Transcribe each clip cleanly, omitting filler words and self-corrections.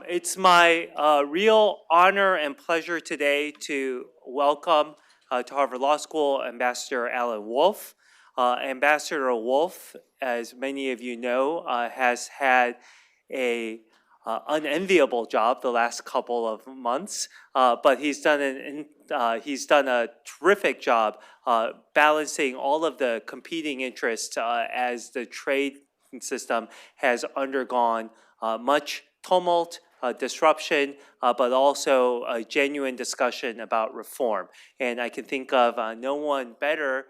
It's my real honor and pleasure today to welcome to Harvard Law School Ambassador Alan Wolff. Ambassador Wolff, as many of you know, has had a unenviable job the last couple of months, but he's done a terrific job balancing all of the competing interests as the trade system has undergone much tumult, disruption, but also a genuine discussion about reform. And I can think of no one better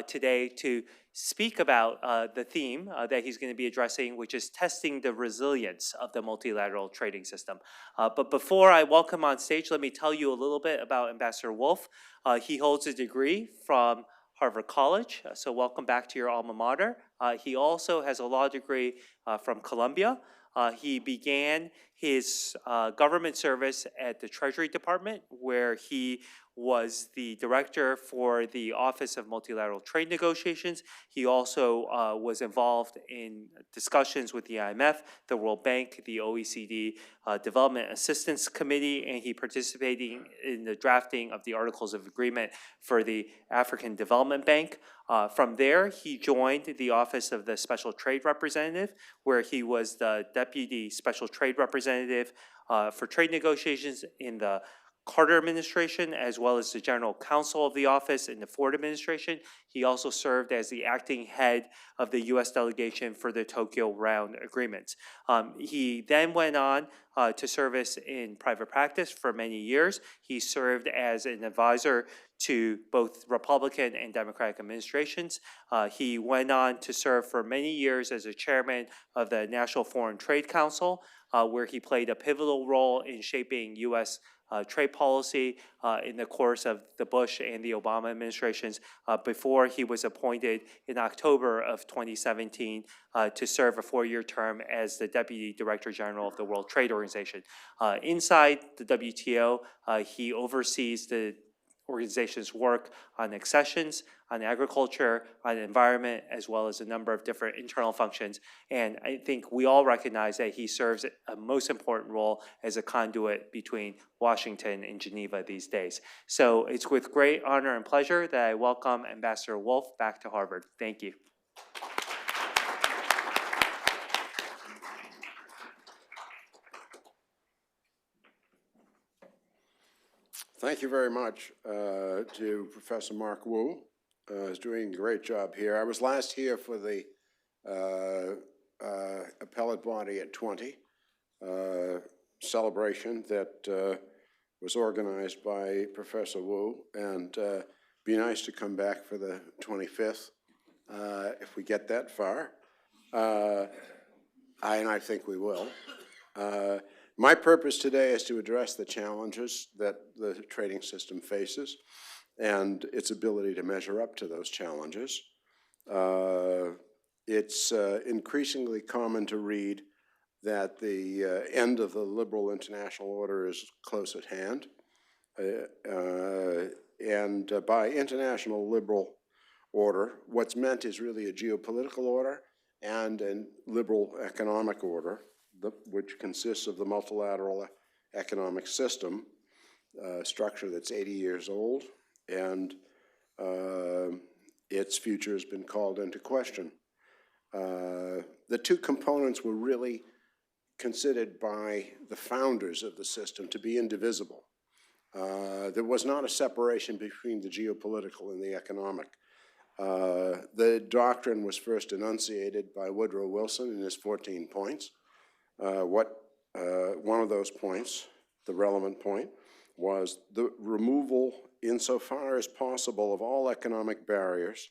today to speak about the theme that he's going to be addressing, which is testing the resilience of the multilateral trading system. But before I welcome on stage, let me tell you a little bit about Ambassador Wolff. He holds a degree from Harvard College, so welcome back to your alma mater. He also has a law degree from Columbia. He began his government service at the Treasury Department, where he was the director for the Office of Multilateral Trade Negotiations. He also was involved in discussions with the IMF, the World Bank, the OECD Development Assistance Committee, and he participated in the drafting of the Articles of Agreement for the African Development Bank. From there, he joined the Office of the Special Trade Representative, where he was the Deputy Special Trade Representative for trade negotiations in the Carter administration, as well as the General Counsel of the office in the Ford administration. He also served as the acting head of the U.S. delegation for the Tokyo Round Agreements. He then went on to service in private practice for many years. He served as an advisor to both Republican and Democratic administrations. He went on to serve for many years as a chairman of the National Foreign Trade Council, where he played a pivotal role in shaping U.S. Trade policy in the course of the Bush and the Obama administrations before he was appointed in October of 2017 to serve a 4-year term as the Deputy Director General of the World Trade Organization. Inside the WTO, he oversees the organization's work on accessions, on agriculture, on environment, as well as a number of different internal functions. And I think we all recognize that he serves a most important role as a conduit between Washington and Geneva these days. So it's with great honor and pleasure that I welcome Ambassador Wolff back to Harvard. Thank you. Thank you very much to Professor Mark Wu. He's doing a great job here. I was last here for the appellate body at 20 celebration that was organized by Professor Wu, and be nice to come back for the 25th if we get that far. And I think we will. My purpose today is to address the challenges that the trading system faces and its ability to measure up to those challenges. It's increasingly common to read that the end of the liberal international order is close at hand. And by international liberal order, what's meant is really a geopolitical order and a liberal economic order, which consists of the multilateral economic system structure that's 80 years old, and its future has been called into question. The two components were really considered by the founders of the system to be indivisible. There was not a separation between the geopolitical and the economic. The doctrine was first enunciated by Woodrow Wilson in his 14 points. One of those points, the relevant point, was the removal insofar as possible of all economic barriers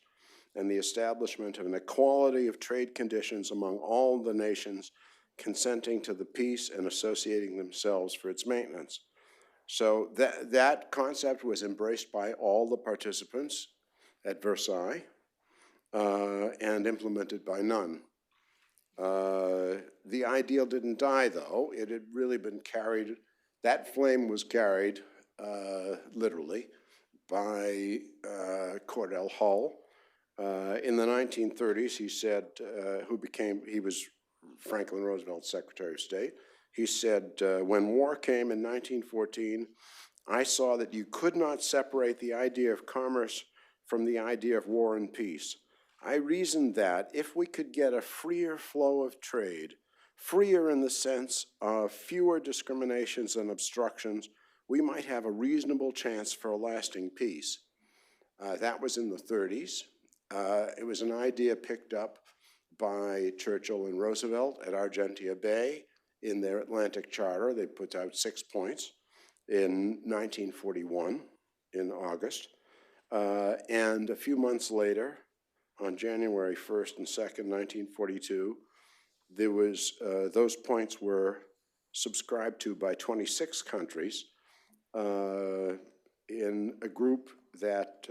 and the establishment of an equality of trade conditions among all the nations consenting to the peace and associating themselves for its maintenance. So that concept was embraced by all the participants at Versailles and implemented by none. The ideal didn't die, though. It had really been carried, that flame was carried literally by Cordell Hull. In the 1930s, he said, he was Franklin Roosevelt's Secretary of State. He said, when war came in 1914, I saw that you could not separate the idea of commerce from the idea of war and peace. I reasoned that if we could get a freer flow of trade, freer in the sense of fewer discriminations and obstructions, we might have a reasonable chance for a lasting peace. That was in the 30s. It was an idea picked up by Churchill and Roosevelt at Argentia Bay in their Atlantic Charter. They put out 6 points in 1941 in August. And a few months later, on January 1st and 2nd, 1942, there was, those points were subscribed to by 26 countries in a group that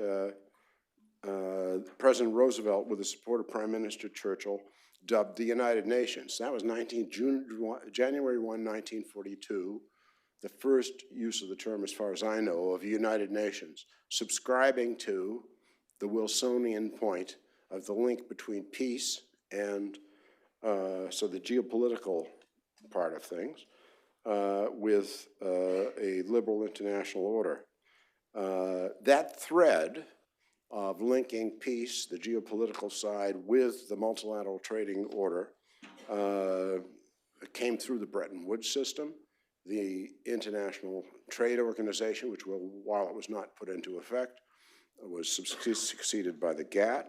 President Roosevelt, with the support of Prime Minister Churchill, dubbed the United Nations. That was January 1, 1942, the first use of the term, as far as I know, of United Nations, subscribing to the Wilsonian point of the link between peace and, so the geopolitical part of things, with a liberal international order. That thread of linking peace, the geopolitical side, with the multilateral trading order came through the Bretton Woods system, the International Trade Organization, which, while it was not put into effect, was succeeded by the GATT,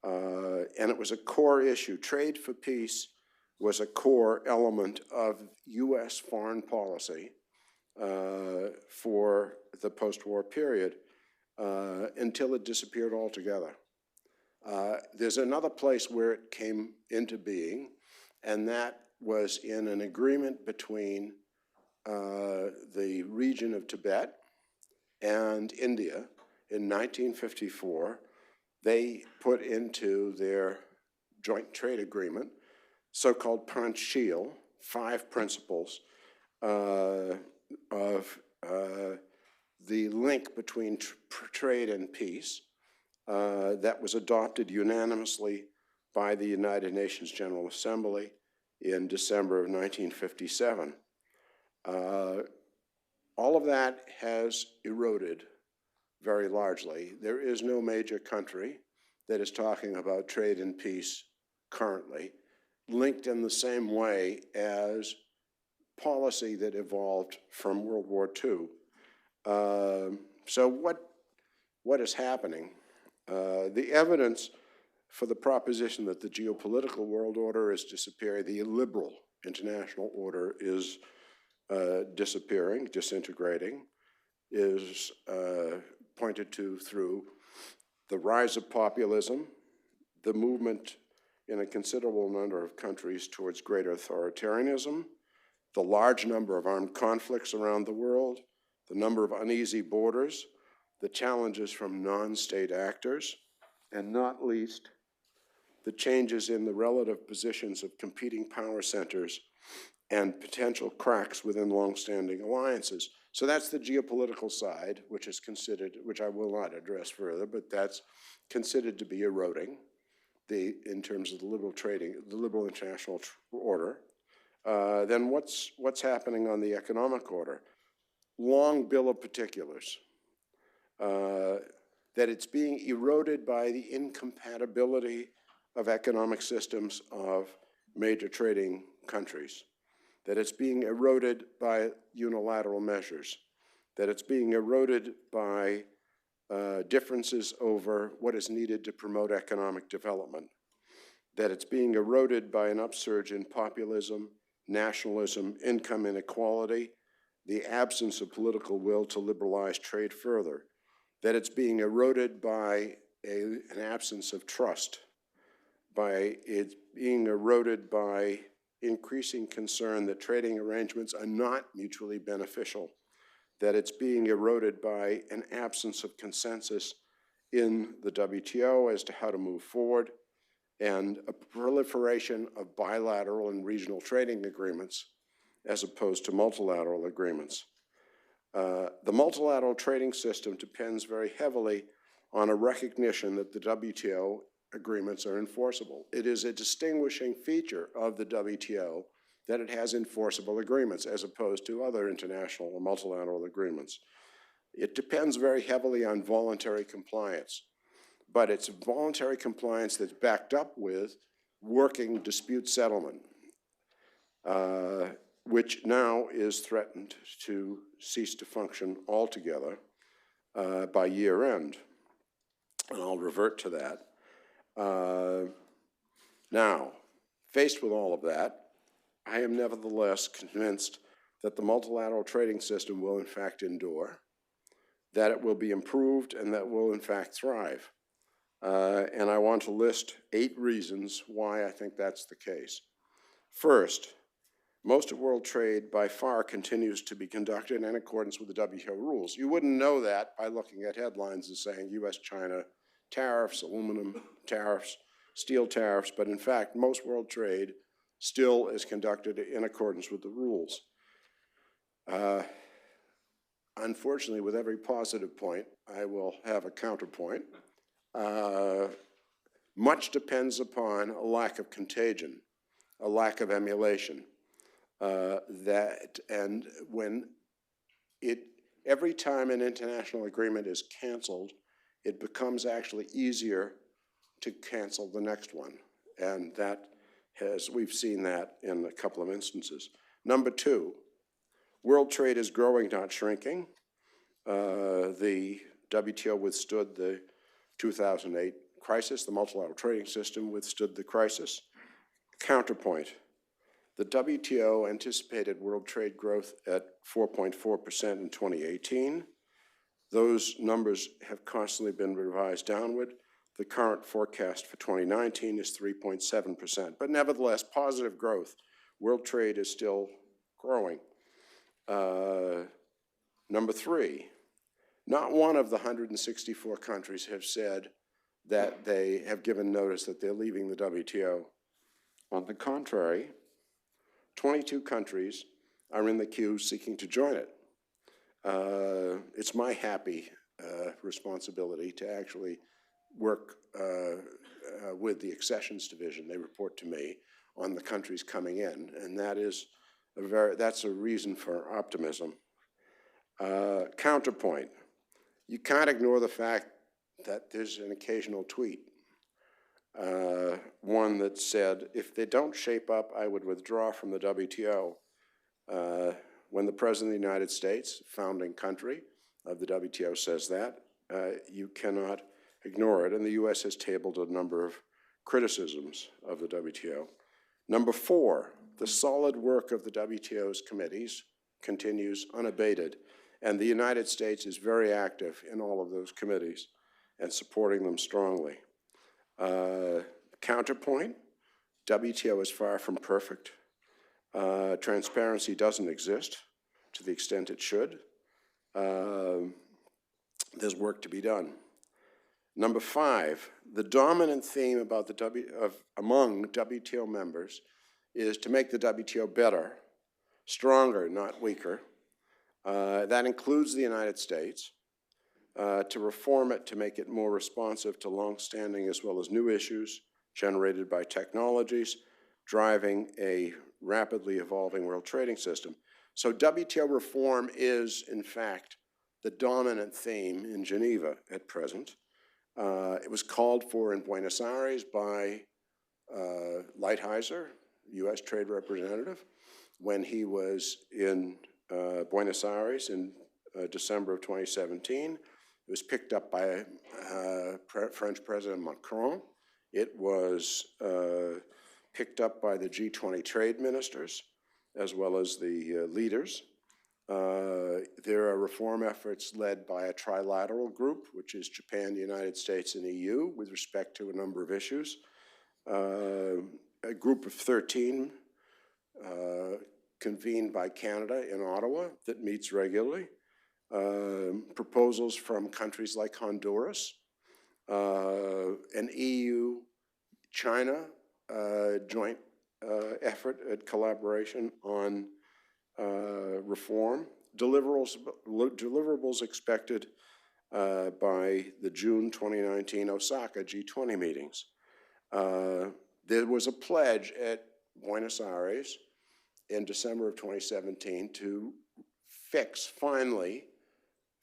and it was a core issue. Trade for peace was a core element of U.S. foreign policy for the post-war period until it disappeared altogether. There's another place where it came into being, and that was in an agreement between the region of Tibet and India in 1954. They put into their joint trade agreement so-called Panchsheel, 5 principles of the link between trade and peace that was adopted unanimously by the United Nations General Assembly in December of 1957. All of that has eroded very largely. There is no major country that is talking about trade and peace currently, linked in the same way as policy that evolved from World War II. So what is happening? The evidence for the proposition that the geopolitical world order is disappearing, the illiberal international order is disappearing, disintegrating, is pointed to through the rise of populism, the movement in a considerable number of countries towards greater authoritarianism, the large number of armed conflicts around the world, the number of uneasy borders, the challenges from non-state actors, and not least, the changes in the relative positions of competing power centers and potential cracks within long-standing alliances. So that's the geopolitical side, which is considered, which I will not address further, but that's considered to be eroding in terms of the liberal trading, the liberal international order. Then what's happening on the economic order? Long bill of particulars. That it's being eroded by the incompatibility of economic systems of major trading countries, that it's being eroded by unilateral measures, that it's being eroded by differences over what is needed to promote economic development, that it's being eroded by an upsurge in populism, nationalism, income inequality, the absence of political will to liberalize trade further, that it's being eroded by an absence of trust, by it being eroded by increasing concern that trading arrangements are not mutually beneficial, that it's being eroded by an absence of consensus in the WTO as to how to move forward, and a proliferation of bilateral and regional trading agreements as opposed to multilateral agreements. The multilateral trading system depends very heavily on a recognition that the WTO agreements are enforceable. It is a distinguishing feature of the WTO that it has enforceable agreements as opposed to other international or multilateral agreements. It depends very heavily on voluntary compliance, but it's voluntary compliance that's backed up with working dispute settlement, which now is threatened to cease to function altogether by year end. And I'll revert to that. Now, faced with all of that, I am nevertheless convinced that the multilateral trading system will in fact endure, that it will be improved, and that will in fact thrive. And I want to list 8 reasons why I think that's the case. First, most of world trade by far continues to be conducted in accordance with the WTO rules. You wouldn't know that by looking at headlines and saying US-China tariffs, aluminum tariffs, steel tariffs, but in fact, most world trade still is conducted in accordance with the rules. Unfortunately, with every positive point, I will have a counterpoint. Much depends upon a lack of contagion, a lack of emulation. And when every time an international agreement is canceled, it becomes actually easier to cancel the next one. And we've seen that in a couple of instances. Number 2, world trade is growing, not shrinking. The WTO withstood the 2008 crisis. The multilateral trading system withstood the crisis. Counterpoint. The WTO anticipated world trade growth at 4.4% in 2018. Those numbers have constantly been revised downward. The current forecast for 2019 is 3.7%, but nevertheless, positive growth. World trade is still growing. Number 3, not one of the 164 countries have said that they have given notice that they're leaving the WTO. On the contrary, 22 countries are in the queue seeking to join it. It's my happy responsibility to actually work with the Accessions division. They report to me on the countries coming in, and that's a reason for optimism. Counterpoint. You can't ignore the fact that there's an occasional tweet. One that said, if they don't shape up, I would withdraw from the WTO. When the President of the United States, founding country of the WTO, says that, you cannot ignore it. And the US has tabled a number of criticisms of the WTO. Number 4, the solid work of the WTO's committees continues unabated. And the United States is very active in all of those committees and supporting them strongly. Counterpoint, WTO is far from perfect. Transparency doesn't exist to the extent it should. There's work to be done. Number 5, the dominant theme about among WTO members is to make the WTO better, stronger, not weaker. That includes the United States, to reform it, to make it more responsive to longstanding as well as new issues generated by technologies, driving a rapidly evolving world trading system. So WTO reform is, in fact, the dominant theme in Geneva at present. It was called for in Buenos Aires by Lighthizer, US Trade Representative, when he was in Buenos Aires in December of 2017. It was picked up by French President Macron. It was picked up by the G20 trade ministers, as well as the leaders. There are reform efforts led by a trilateral group, which is Japan, the United States, and EU, with respect to a number of issues. A group of 13 convened by Canada in Ottawa that meets regularly. Proposals from countries like Honduras, an EU-China joint effort at collaboration on reform, deliverables expected by the June 2019 Osaka G20 meetings. There was a pledge at Buenos Aires in December of 2017 to fix, finally,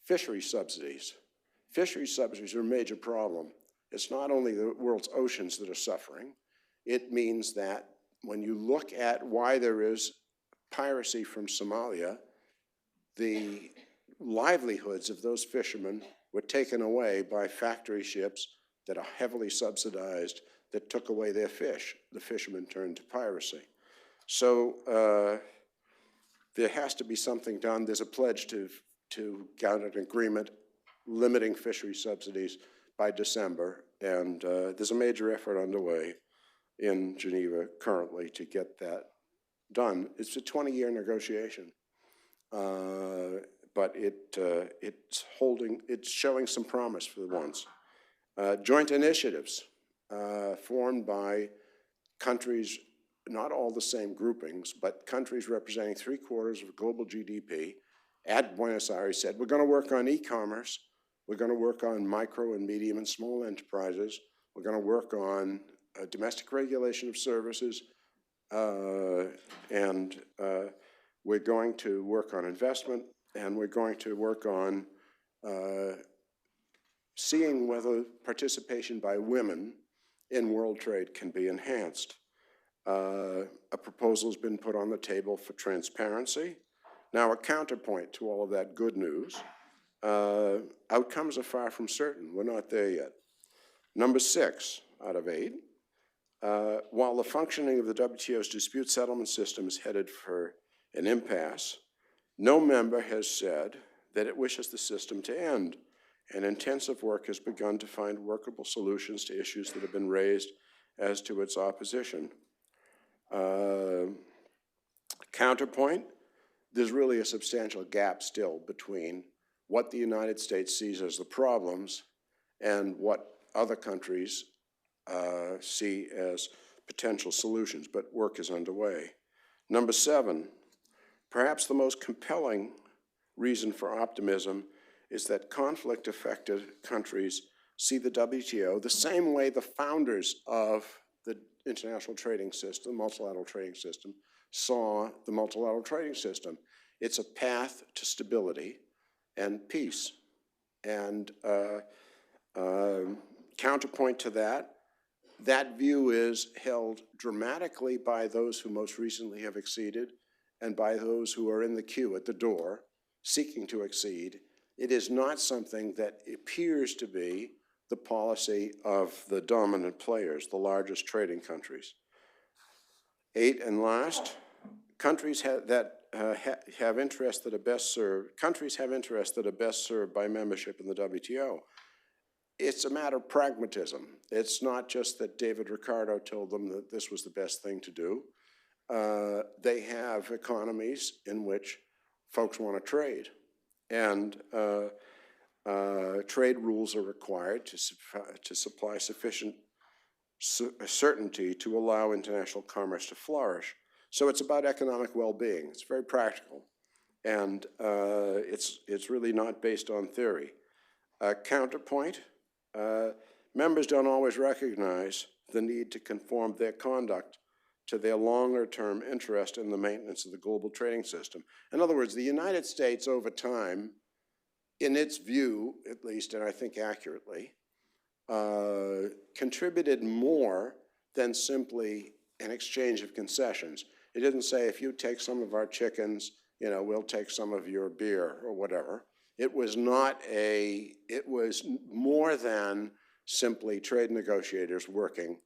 fishery subsidies. Fishery subsidies are a major problem. It's not only the world's oceans that are suffering. It means that when you look at why there is piracy from Somalia, the livelihoods of those fishermen were taken away by factory ships that are heavily subsidized that took away their fish. The fishermen turned to piracy. So there has to be something done. There's a pledge to get an agreement limiting fishery subsidies by December, and there's a major effort underway in Geneva currently to get that done. It's a 20-year negotiation, but it's showing some promise for the once. Joint initiatives formed by countries, not all the same groupings, but countries representing 3/4 of global GDP at Buenos Aires said, we're going to work on e-commerce, we're going to work on micro and medium and small enterprises, we're going to work on domestic regulation of services, and we're going to work on investment, and we're going to work on seeing whether participation by women in world trade can be enhanced. A proposal has been put on the table for transparency. Now, a counterpoint to all of that good news, outcomes are far from certain. We're not there yet. Number 6 out of 8, while the functioning of the WTO's dispute settlement system is headed for an impasse, no member has said that it wishes the system to end, and intensive work has begun to find workable solutions to issues that have been raised as to its opposition. Counterpoint, there's really a substantial gap still between what the United States sees as the problems and what other countries see as potential solutions, but work is underway. Number 7, perhaps the most compelling reason for optimism is that conflict-affected countries see the WTO the same way the founders of the international trading system, multilateral trading system, saw the multilateral trading system. It's a path to stability and peace. And counterpoint to that, that view is held dramatically by those who most recently have acceded and by those who are in the queue at the door seeking to accede. It is not something that appears to be the policy of the dominant players, the largest trading countries. 8 and last, countries have interests that are best served. Countries have interests that are best served by membership in the WTO. It's a matter of pragmatism. It's not just that David Ricardo told them that this was the best thing to do. They have economies in which folks want to trade, and trade rules are required to supply sufficient certainty to allow international commerce to flourish. So it's about economic well-being. It's very practical, and it's really not based on theory. Counterpoint, members don't always recognize the need to conform their conduct to their longer-term interest in the maintenance of the global trading system. In other words, the United States over time, in its view, at least, and I think accurately, contributed more than simply an exchange of concessions. It didn't say, if you take some of our chickens, you know, we'll take some of your beer or whatever. It was more than simply trade negotiators working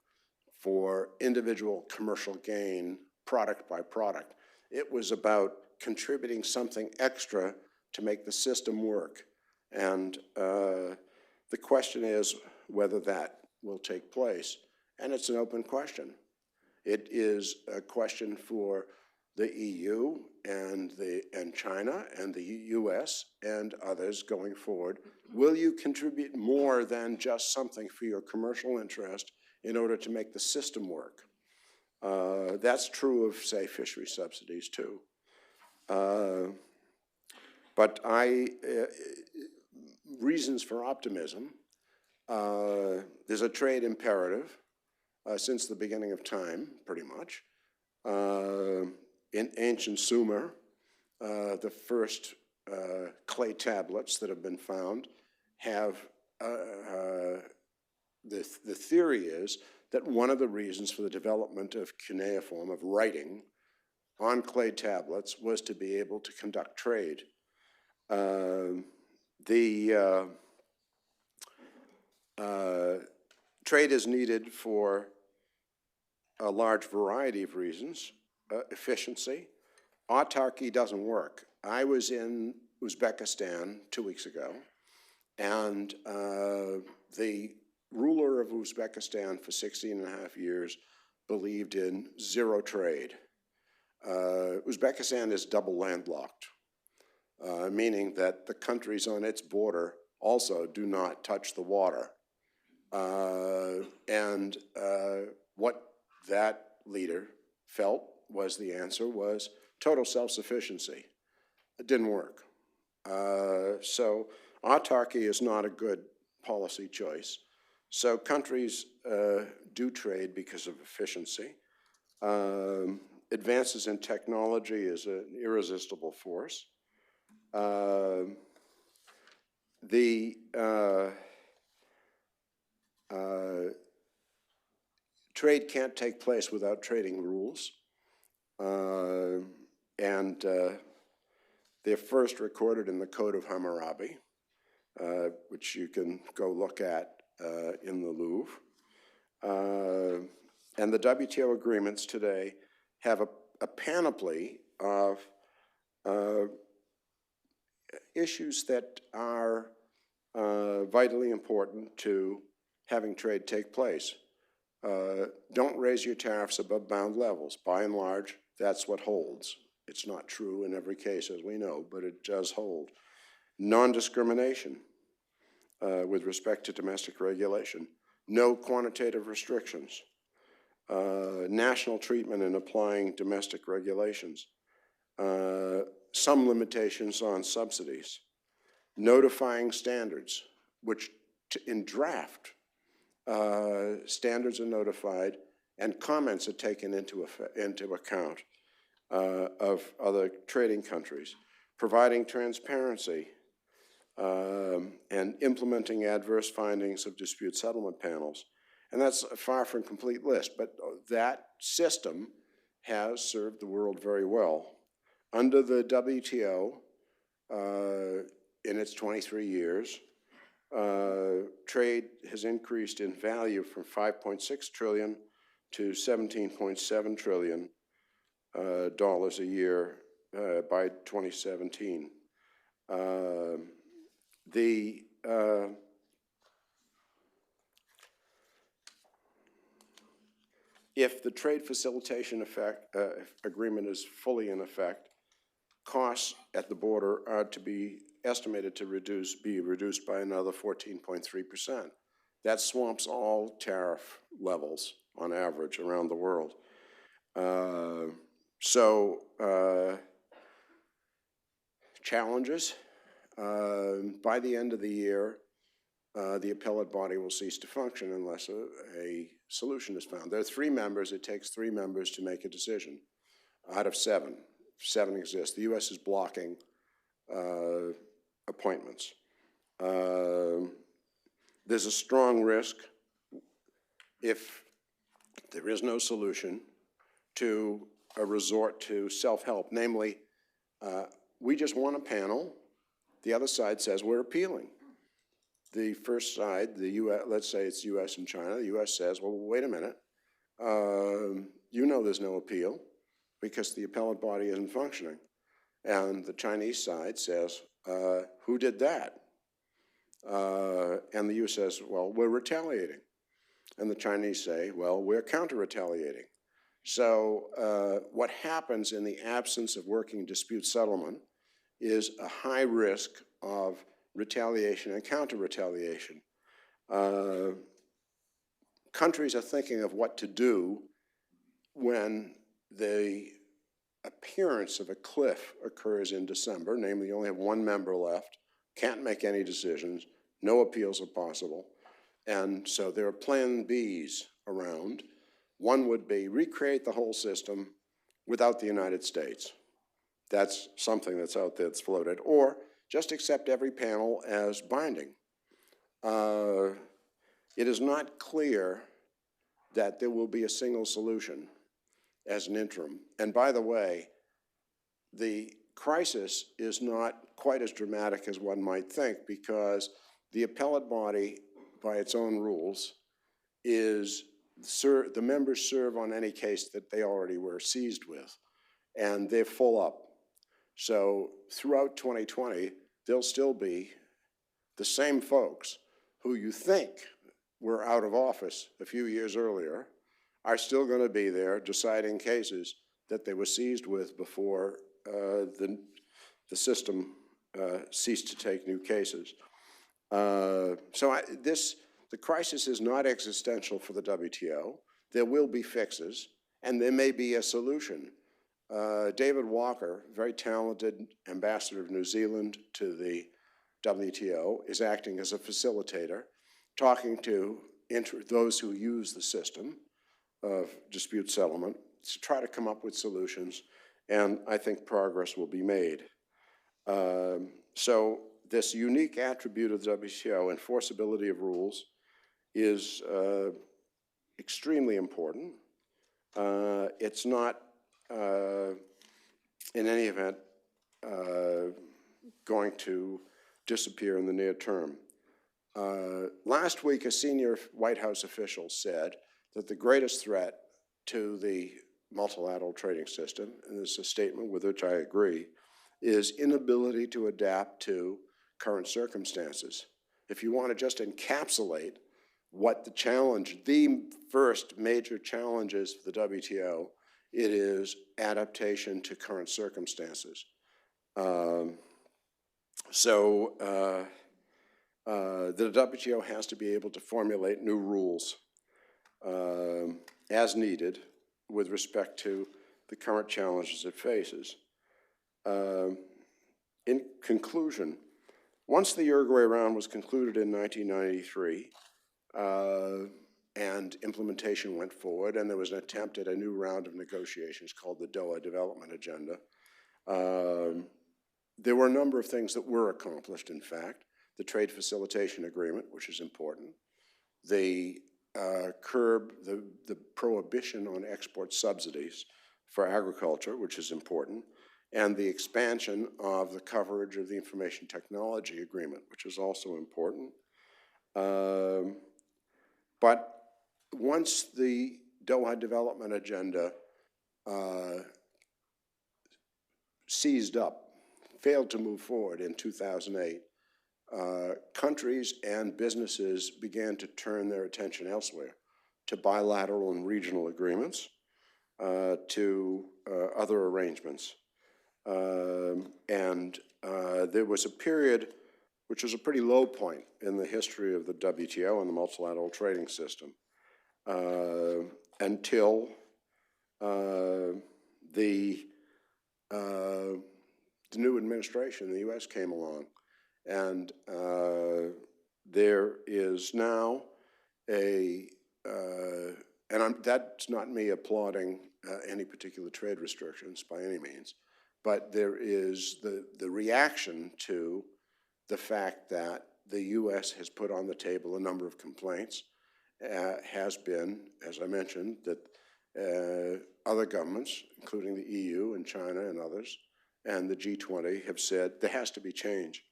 for individual commercial gain, product by product. It was about contributing something extra to make the system work. And the question is whether that will take place. And it's an open question. It is a question for the EU and China and the US and others going forward. Will you contribute more than just something for your commercial interest in order to make the system work? That's true of, say, fishery subsidies too. But reasons for optimism, there's a trade imperative since the beginning of time, pretty much. in ancient Sumer, the first clay tablets that have been found have, the theory is that one of the reasons for the development of cuneiform, of writing on clay tablets, was to be able to conduct trade. Trade is needed for a large variety of reasons. Efficiency. Autarky doesn't work. I was in Uzbekistan 2 weeks ago, and the ruler of Uzbekistan for 16 and a half years believed in zero trade. Uzbekistan is double landlocked, meaning that the countries on its border also do not touch the water. What that leader felt was the answer was total self-sufficiency. It didn't work. So autarky is not a good policy choice. So countries do trade because of efficiency. Advances in technology is an irresistible force. Trade can't take place without trading rules. They're first recorded in the Code of Hammurabi, which you can go look at in the Louvre. And the WTO agreements today have a panoply of issues that are vitally important to having trade take place. Don't raise your tariffs above bound levels. By and large, that's what holds. It's not true in every case, as we know, but it does hold. Non-discrimination with respect to domestic regulation. No quantitative restrictions. National treatment in applying domestic regulations. Some limitations on subsidies. Notifying standards, which in draft, standards are notified and comments are taken into account of other trading countries. Providing transparency and implementing adverse findings of dispute settlement panels. And that's a far from complete list, but that system has served the world very well. Under the WTO, in its 23 years, trade has increased in value from 5.6 trillion to 17.7 trillion dollars a year by 2017. If the trade facilitation agreement is fully in effect, costs at the border are to be estimated to be reduced by another 14.3%. That swamps all tariff levels on average around the world. Challenges. By the end of the year, the appellate body will cease to function unless a solution is found. There are 3 members. It takes 3 members to make a decision out of 7. 7 exist. The U.S. is blocking appointments. There's a strong risk, if there is no solution, to a resort to self-help. Namely, we just want a panel. The other side says we're appealing. The first side, the U.S., let's say it's U.S. and China, the U.S. says, well, wait a minute. You know there's no appeal because the appellate body isn't functioning. And the Chinese side says, who did that? And the U.S. says, well, we're retaliating. And the Chinese say, well, we're counter-retaliating. So what happens in the absence of working dispute settlement is a high risk of retaliation and counter-retaliation. Countries are thinking of what to do when the appearance of a cliff occurs in December, namely you only have 1 member left, can't make any decisions, no appeals are possible, and so there are plan Bs around. One would be recreate the whole system without the United States. That's something that's out there that's floated. Or just accept every panel as binding. It is not clear that there will be a single solution as an interim. And by the way, the crisis is not quite as dramatic as one might think, because the appellate body, by its own rules, is the members serve on any case that they already were seized with, and they're full up. So throughout 2020, there'll still be the same folks who you think were out of office a few years earlier are still going to be there deciding cases that they were seized with before the system ceased to take new cases. The crisis is not existential for the WTO. There will be fixes, and there may be a solution. David Walker, very talented ambassador of New Zealand to the WTO, is acting as a facilitator, talking to those who use the system of dispute settlement to try to come up with solutions, and I think progress will be made. So this unique attribute of the WTO, enforceability of rules, is extremely important. It's not, in any event, going to disappear in the near term. Last week, a senior White House official said that the greatest threat to the multilateral trading system, and this is a statement with which I agree, is inability to adapt to current circumstances. If you want to just encapsulate what the challenge, the first major challenge is for the WTO, it is adaptation to current circumstances. The WTO has to be able to formulate new rules as needed with respect to the current challenges it faces. In conclusion, once the Uruguay round was concluded in 1993 and implementation went forward, and there was an attempt at a new round of negotiations called the Doha Development Agenda, there were a number of things that were accomplished, in fact. The Trade Facilitation Agreement, which is important, the the prohibition on export subsidies for agriculture, which is important, and the expansion of the coverage of the Information Technology Agreement, which is also important. But once the Doha Development Agenda seized up, failed to move forward in 2008, countries and businesses began to turn their attention elsewhere, to bilateral and regional agreements, to other arrangements. There was a period which was a pretty low point in the history of the WTO and the multilateral trading system until the new administration in the US came along. And there is now that's not me applauding any particular trade restrictions by any means, but there is the reaction to the fact that the US has put on the table a number of complaints, has been, as I mentioned, that other governments, including the EU and China and others, and the G20 have said there has to be change.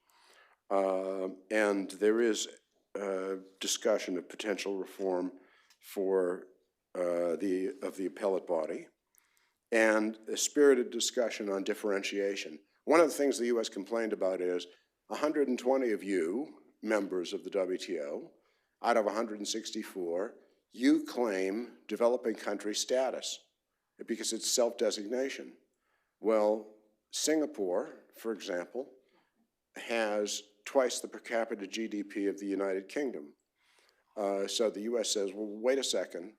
And there is discussion of potential reform for the appellate body, and a spirited discussion on differentiation. One of the things the US complained about is 120 of you, members of the WTO, out of 164, you claim developing country status because it's self-designation. Well, Singapore, for example, has twice the per capita GDP of the United Kingdom. So the US says, well, wait a second,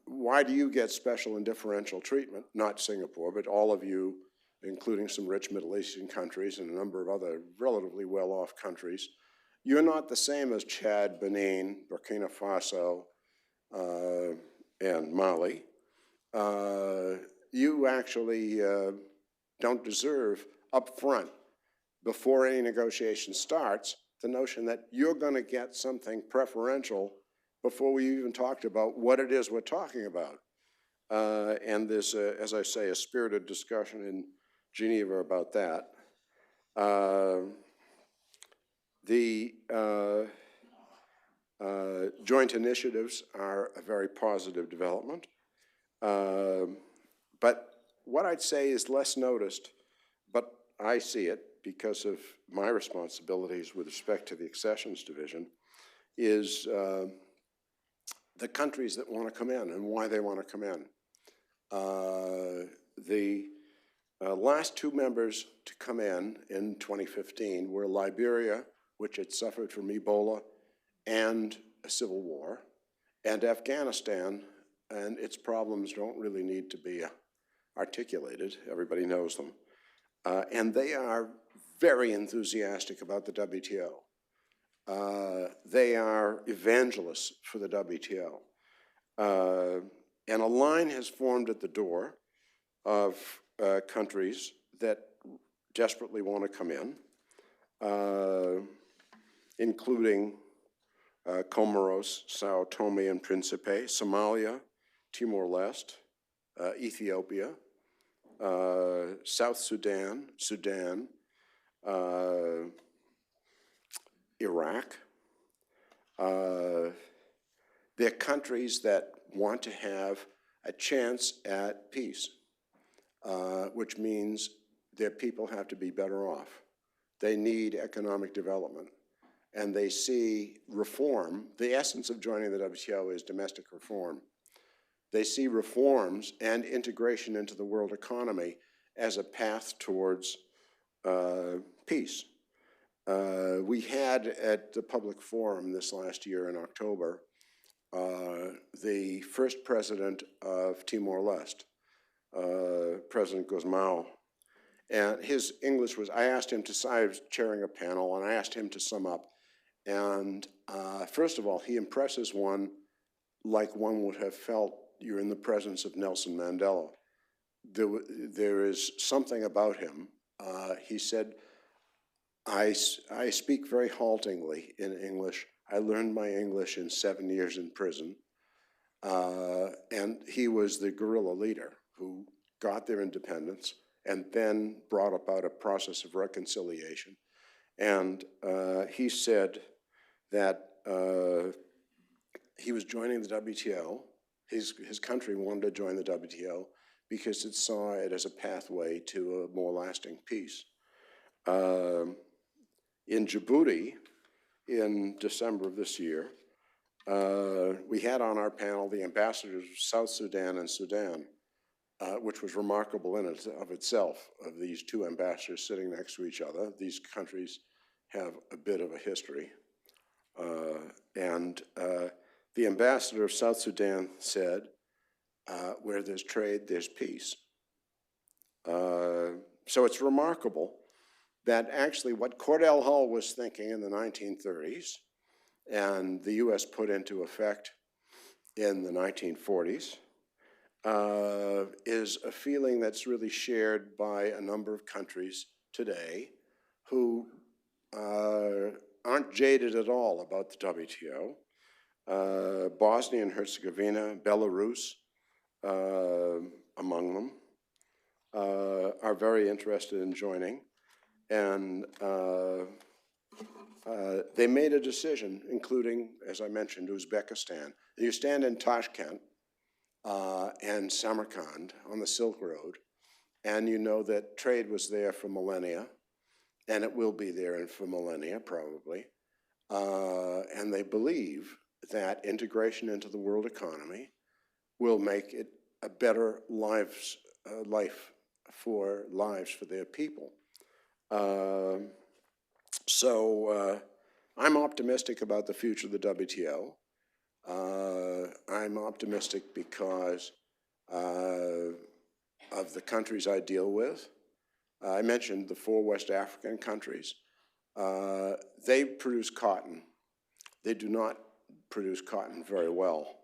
why do you get special and differential treatment? Not Singapore, but all of you, including some rich Middle Eastern countries and a number of other relatively well-off countries. You're not the same as Chad, Benin, Burkina Faso, and Mali. you actually don't deserve up front, before any negotiation starts, the notion that you're going to get something preferential before we even talked about what it is we're talking about. And there's, as I say, a spirited discussion in Geneva about that. The joint initiatives are a very positive development. But what I'd say is less noticed, but I see it because of my responsibilities with respect to the Accessions division, is the countries that want to come in and why they want to come in. The last two members to come in 2015 were Liberia, which had suffered from Ebola and a civil war, and Afghanistan, and its problems don't really need to be articulated. Everybody knows them. And they are very enthusiastic about the WTO. They are evangelists for the WTO. And a line has formed at the door of countries that desperately want to come in, including Comoros, Sao Tome and Principe, Somalia, Timor-Leste, Ethiopia, South Sudan, Iraq. They're countries that want to have a chance at peace, which means their people have to be better off. They need economic development, and they see reform. The essence of joining the WTO is domestic reform. They see reforms and integration into the world economy as a path towards peace. We had at the public forum this last year in October, the first president of Timor-Leste, President Guzmão, and his English was, I asked him to, I was chairing a panel, and I asked him to sum up. And first of all, he impresses one like one would have felt you're in the presence of Nelson Mandela. There is something about him. He said, I speak very haltingly in English. I learned my English in 7 years in prison. And he was the guerrilla leader who got their independence and then brought about a process of reconciliation. And he said that he was joining the WTO. His country wanted to join the WTO because it saw it as a pathway to a more lasting peace. In Djibouti, in December of this year, we had on our panel the ambassadors of South Sudan and Sudan, which was remarkable in and of itself, of these two ambassadors sitting next to each other. These countries have a bit of a history. The ambassador of South Sudan said, where there's trade, there's peace. So it's remarkable that actually what Cordell Hull was thinking in the 1930s and the US put into effect in the 1940s is a feeling that's really shared by a number of countries today who aren't jaded at all about the WTO. Bosnia and Herzegovina, Belarus, among them, are very interested in joining. And they made a decision, including, as I mentioned, Uzbekistan. You stand in Tashkent and Samarkand on the Silk Road, and you know that trade was there for millennia, and it will be there for millennia, probably. And they believe that integration into the world economy will make it a better life for their people. So I'm optimistic about the future of the WTO. I'm optimistic because of the countries I deal with. I mentioned the 4 West African countries. They produce cotton. They do not produce cotton very well.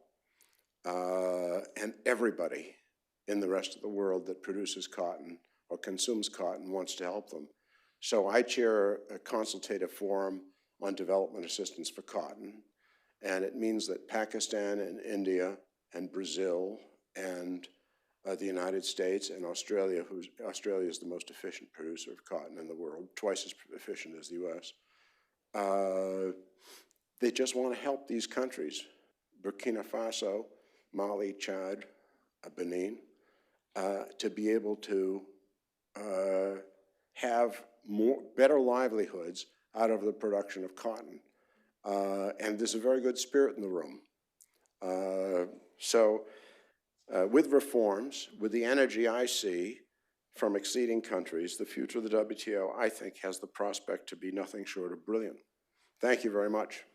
And everybody in the rest of the world that produces cotton or consumes cotton wants to help them. So I chair a consultative forum on development assistance for cotton, and it means that Pakistan and India and Brazil and the United States and Australia, Australia is the most efficient producer of cotton in the world, twice as efficient as the US. They just want to help these countries, Burkina Faso, Mali, Chad, Benin, to be able to have better livelihoods out of the production of cotton. And there's a very good spirit in the room. With reforms, with the energy I see from exceeding countries, the future of the WTO, I think, has the prospect to be nothing short of brilliant. Thank you very much.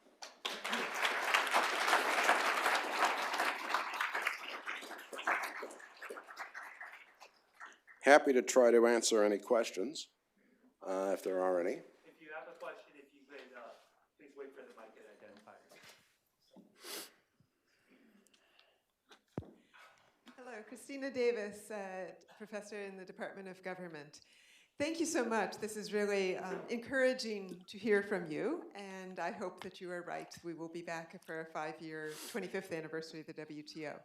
Happy to try to answer any questions, if there are any. If you have a question, if you could please wait for the mic and identify yourself. Hello, Christina Davis, professor in the Department of Government. Thank you so much. This is really encouraging to hear from you, and I hope that you are right. We will be back for a 5-year, 25th anniversary of the WTO.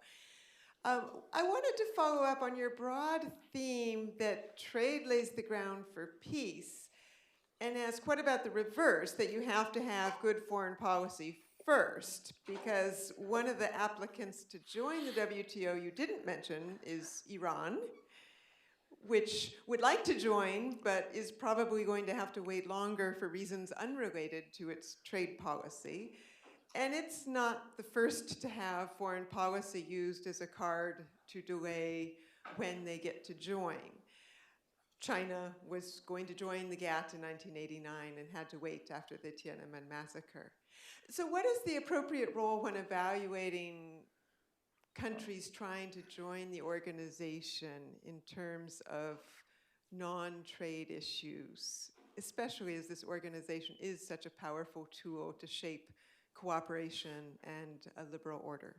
I wanted to follow up on your broad theme that trade lays the ground for peace, and ask, what about the reverse, that you have to have good foreign policy first? Because one of the applicants to join the WTO you didn't mention is Iran, which would like to join, but is probably going to have to wait longer for reasons unrelated to its trade policy. And it's not the first to have foreign policy used as a card to delay when they get to join. China was going to join the GATT in 1989 and had to wait after the Tiananmen massacre. So what is the appropriate role when evaluating countries trying to join the organization in terms of non-trade issues, especially as this organization is such a powerful tool to shape cooperation and a liberal order?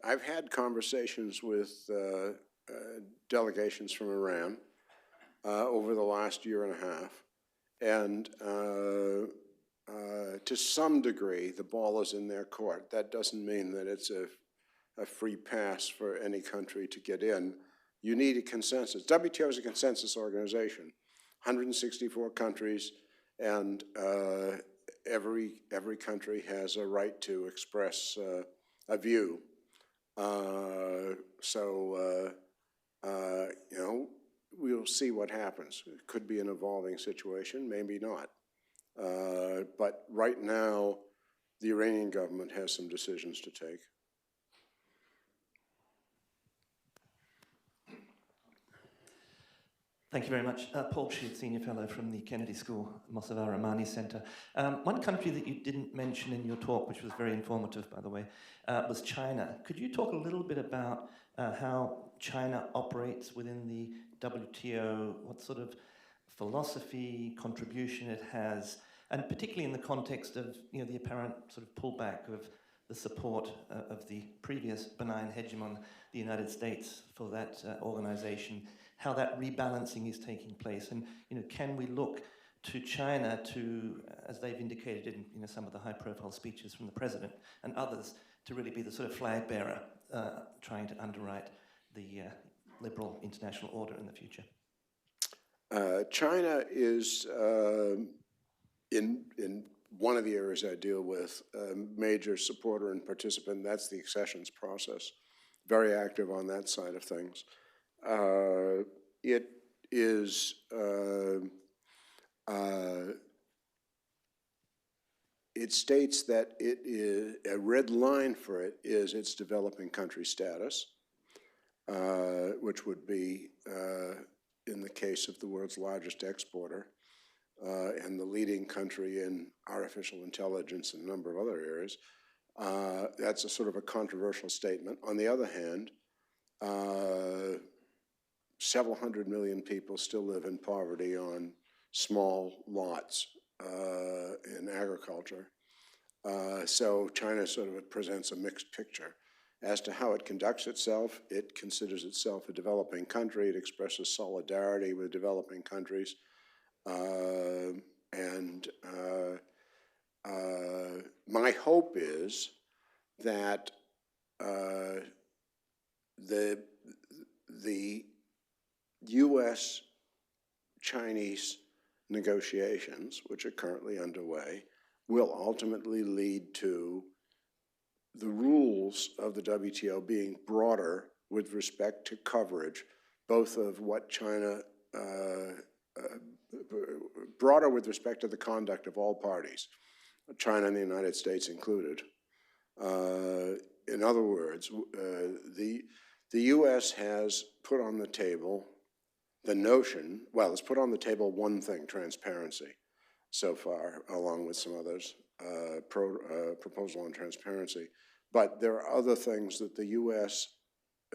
I've had conversations with delegations from Iran over the last year and a half, and to some degree, the ball is in their court. That doesn't mean that it's a free pass for any country to get in. You need a consensus. WTO is a consensus organization, 164 countries, and every country has a right to express a view. You know, we'll see what happens. It could be an evolving situation, maybe not. But right now, the Iranian government has some decisions to take. Thank you very much. Paul Sheard, Senior Fellow from the Kennedy School, Mossavar Rahmani Center. One country that you didn't mention in your talk, which was very informative, by the way, was China. Could you talk a little bit about how China operates within the WTO, what sort of philosophy, contribution it has, and particularly in the context of, you know, the apparent sort of pullback of the support of the previous benign hegemon, the United States, for that organization, how that rebalancing is taking place, and, you know, can we look to China to, as they've indicated in, you know, some of the high-profile speeches from the president and others, to really be the sort of flag bearer trying to underwrite the liberal international order in the future? China is, in one of the areas I deal with, a major supporter and participant. That's the accessions process. Very active on that side of things. It is, it states that it is, a red line for it is its developing country status, which would be, in the case of the world's largest exporter, and the leading country in artificial intelligence and a number of other areas. That's a sort of a controversial statement. On the other hand, several hundred million people still live in poverty on small lots in agriculture. So China sort of presents a mixed picture. As to how it conducts itself, it considers itself a developing country. It expresses solidarity with developing countries. My hope is that the U.S.-Chinese negotiations, which are currently underway, will ultimately lead to the rules of the WTO being broader with respect to coverage, both of what China, broader with respect to the conduct of all parties, China and the United States included. In other words, the U.S. has put on the table the notion, well, it's put on the table one thing, transparency, so far, along with some others, proposal on transparency. But there are other things that the U.S.,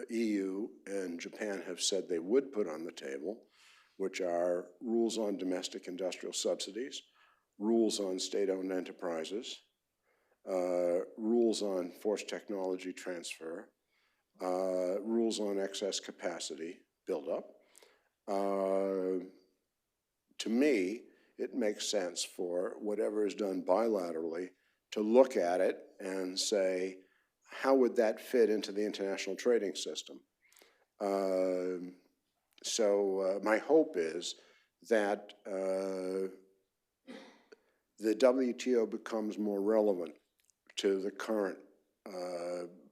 EU, and Japan have said they would put on the table, which are rules on domestic industrial subsidies, rules on state-owned enterprises, rules on forced technology transfer, rules on excess capacity buildup. To me, it makes sense for whatever is done bilaterally to look at it and say, how would that fit into the international trading system? My hope is that the WTO becomes more relevant to the current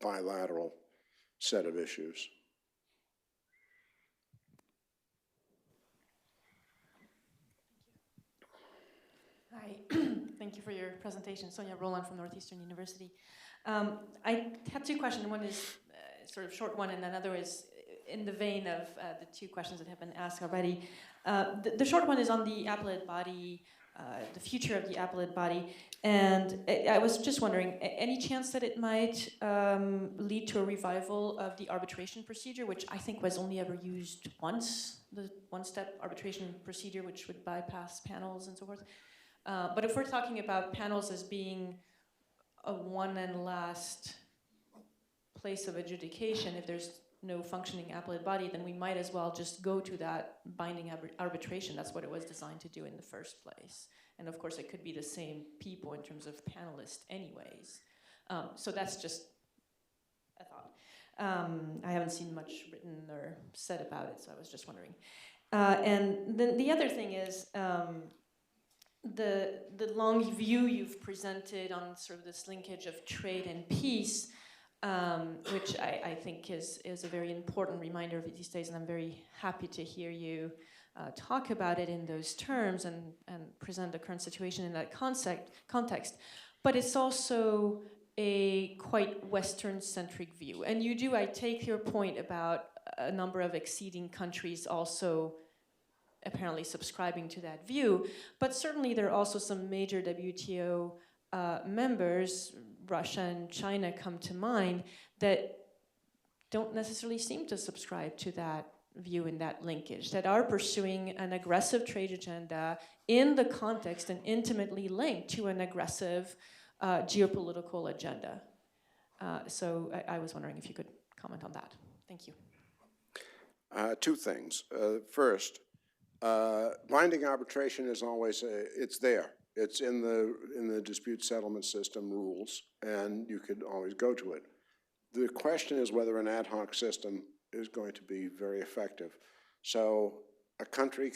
bilateral set of issues. Hi, thank you for your presentation. Sonia Roland from Northeastern University. I had two questions. One is sort of short one, and another is in the vein of the two questions that have been asked already. The short one is on the appellate body, the future of the appellate body. And I was just wondering, any chance that it might lead to a revival of the arbitration procedure, which I think was only ever used once, the one-step arbitration procedure, which would bypass panels and so forth. But if we're talking about panels as being a one and last place of adjudication, if there's no functioning appellate body, then we might as well just go to that binding arbitration. That's what it was designed to do in the first place. And of course, it could be the same people in terms of panelists anyways. So that's just a thought. I haven't seen much written or said about it, so I was just wondering. And then the other thing is, the long view you've presented on sort of this linkage of trade and peace, which I think is a very important reminder of these days, and I'm very happy to hear you talk about it in those terms and present the current situation in that context. But it's also a quite Western-centric view. And you do, I take your point about a number of acceding countries also apparently subscribing to that view, but certainly there are also some major WTO members, Russia and China come to mind, that don't necessarily seem to subscribe to that view and that linkage, that are pursuing an aggressive trade agenda in the context and intimately linked to an aggressive geopolitical agenda. So I was wondering if you could comment on that. Thank you. Two things. First, binding arbitration is always, it's there. It's in the dispute settlement system rules, and you could always go to it. The question is whether an ad hoc system is going to be very effective. So a country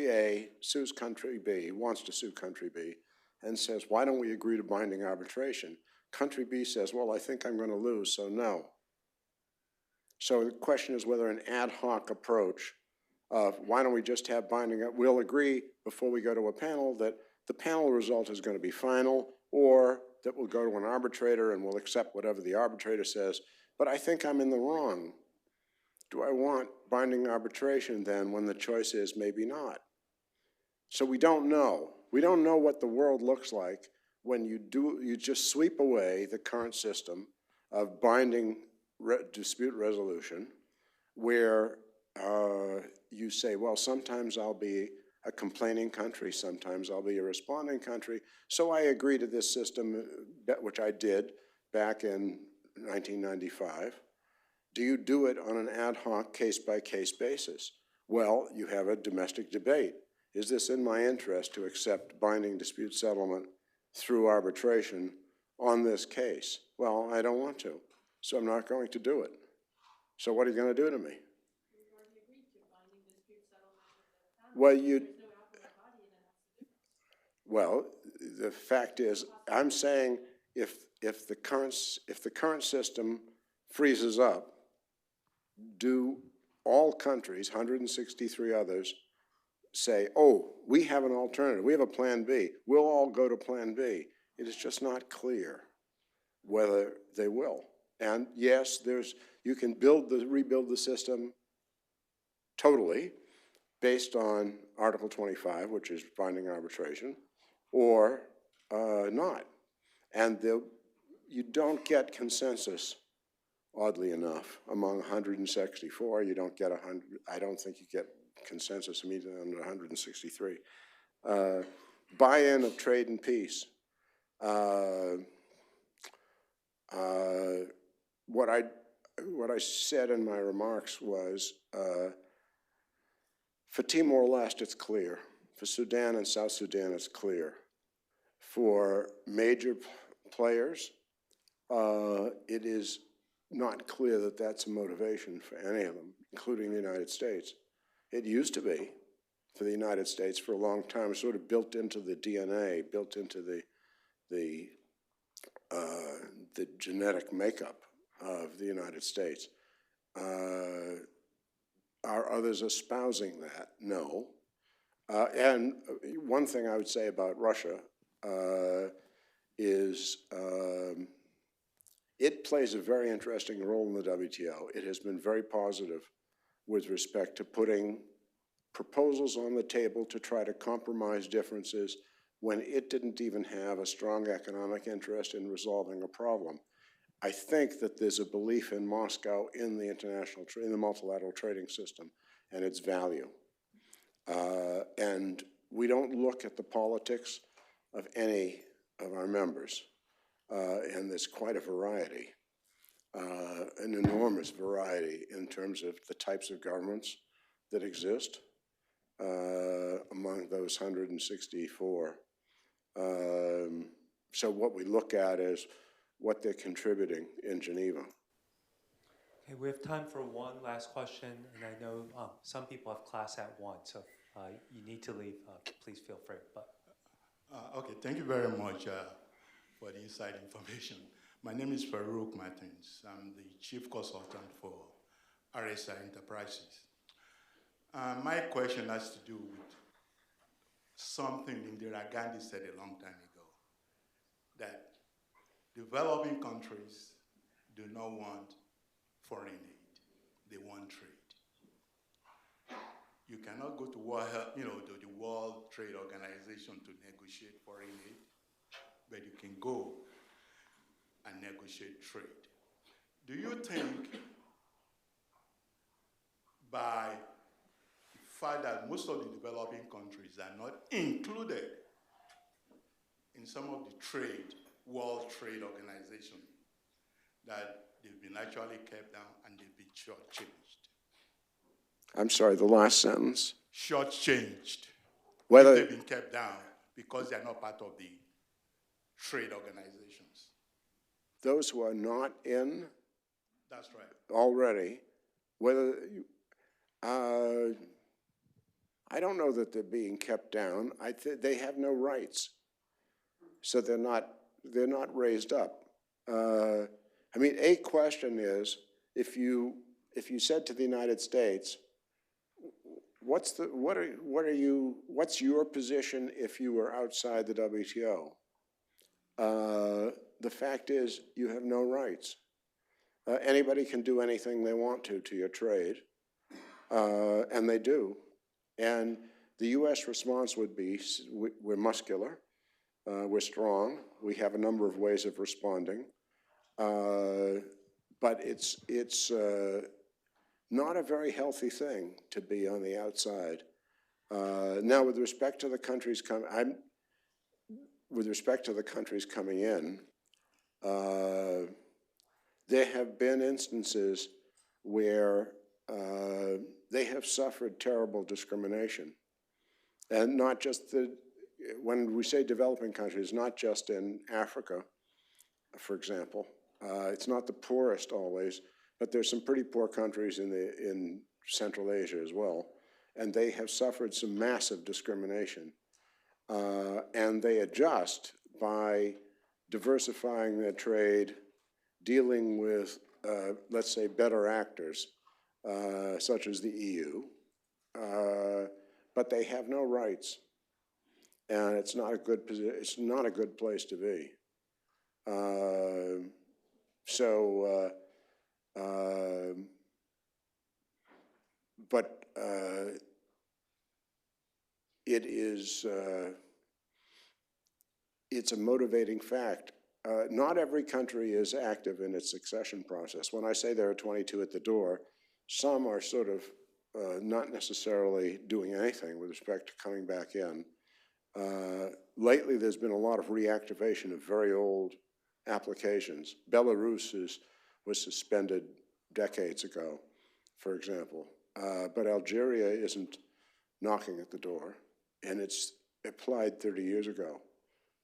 A sues country B, wants to sue country B, and says, why don't we agree to binding arbitration? Country B says, well, I think I'm going to lose, so no. So the question is whether an ad hoc approach of why don't we just have binding, we'll agree before we go to a panel that the panel result is going to be final, or that we'll go to an arbitrator and we'll accept whatever the arbitrator says, but I think I'm in the wrong. Do I want binding arbitration then when the choice is maybe not? So we don't know. We don't know what the world looks like when you just sweep away the current system of binding dispute resolution, where you say, well, sometimes I'll be a complaining country, sometimes I'll be a responding country, so I agree to this system, which I did back in 1995. Do you do it on an ad hoc, case-by-case basis? Well, you have a domestic debate. Is this in my interest to accept binding dispute settlement through arbitration on this case? Well, I don't want to, so I'm not going to do it. So what are you going to do to me? Well, the fact is, I'm saying if the current system freezes up, do all countries, 163 others, say, oh, we have an alternative, we have a plan B, we'll all go to plan B? It is just not clear whether they will. And yes, you can rebuild the system totally based on Article 25, which is binding arbitration, or not. And you don't get consensus, oddly enough, among 164. You don't get 100. I don't think you get consensus immediately under 163. Buy-in of trade and peace. What I said in my remarks was, for Timor-Leste, it's clear. For Sudan and South Sudan, it's clear. For major players, it is not clear that that's a motivation for any of them, including the United States. It used to be for the United States for a long time, sort of built into the DNA, built into the genetic makeup of the United States. Are others espousing that? No. And one thing I would say about Russia is it plays a very interesting role in the WTO. It has been very positive with respect to putting proposals on the table to try to compromise differences when it didn't even have a strong economic interest in resolving a problem. I think that there's a belief in Moscow in the multilateral trading system and its value. And we don't look at the politics of any of our members. And there's quite a variety, an enormous variety in terms of the types of governments that exist among those 164. So what we look at is what they're contributing in Geneva. Okay, we have time for one last question, and I know some people have class at 1, so you need to leave. Please feel free. But okay, thank you very much for the inside information. My name is Farouk Martins. I'm the Chief Consultant for RSI Enterprises. My question has to do with something Indira Gandhi said a long time ago, that developing countries do not want foreign aid, they want trade. You cannot go to the World Trade Organization to negotiate foreign aid, but you can go and negotiate trade. Do you think by the fact that most of the developing countries are not included in some of the World Trade Organization, that they've been actually kept down and they've been shortchanged? I'm sorry, the last sentence. Shortchanged. Whether they've been kept down because they're not part of the trade organizations. Those who are not in. That's right. Already, whether I don't know that they're being kept down. They have no rights, so they're not raised up. I mean, a question is, if you said to the United States, what's your position if you were outside the WTO? The fact is, you have no rights. Anybody can do anything they want to your trade, and they do. And the U.S. response would be, we're muscular, we're strong, we have a number of ways of responding, but it's not a very healthy thing to be on the outside. Now, with respect to the countries coming in, there have been instances where they have suffered terrible discrimination. And not just when we say developing countries, not just in Africa, for example. It's not the poorest always, but there's some pretty poor countries in Central Asia as well, and they have suffered some massive discrimination. And they adjust by diversifying their trade, dealing with, let's say, better actors, such as the EU, but they have no rights, and it's not a good position. It's not a good place to be. But it is. It's a motivating fact. Not every country is active in its succession process. When I say there are 22 at the door, some are sort of not necessarily doing anything with respect to coming back in. Lately, there's been a lot of reactivation of very old applications. Belarus was suspended decades ago, for example. But Algeria isn't knocking at the door, and it's applied 30 years ago.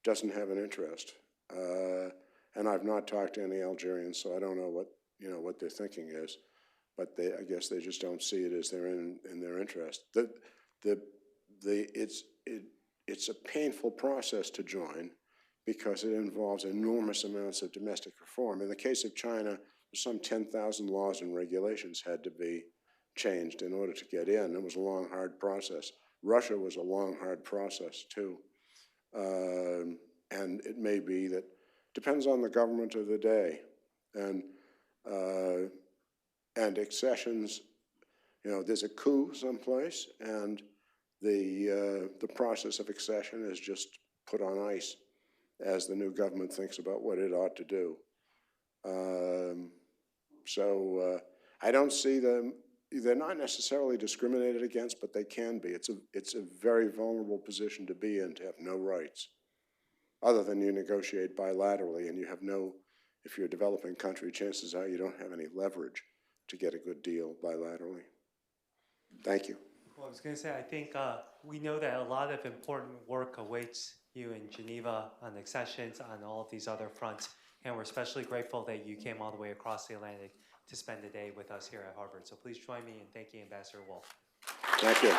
Doesn't have an interest. And I've not talked to any Algerians, so I don't know what their thinking is. But I guess they just don't see it as in their interest. It's a painful process to join because it involves enormous amounts of domestic reform. In the case of China, some 10,000 laws and regulations had to be changed in order to get in. It was a long, hard process. Russia was a long, hard process too. And it may be that, depends on the government of the day. And accessions, there's a coup someplace, and the process of accession is just put on ice as the new government thinks about what it ought to do. I don't see them. They're not necessarily discriminated against, but they can be. It's a very vulnerable position to be in, to have no rights, other than you negotiate bilaterally, and you have if you're a developing country, chances are you don't have any leverage to get a good deal bilaterally. Thank you. Well, I was going to say, I think we know that a lot of important work awaits you in Geneva on accessions, on all of these other fronts, and we're especially grateful that you came all the way across the Atlantic to spend the day with us here at Harvard. So please join me in thanking Ambassador Wolff. Thank you.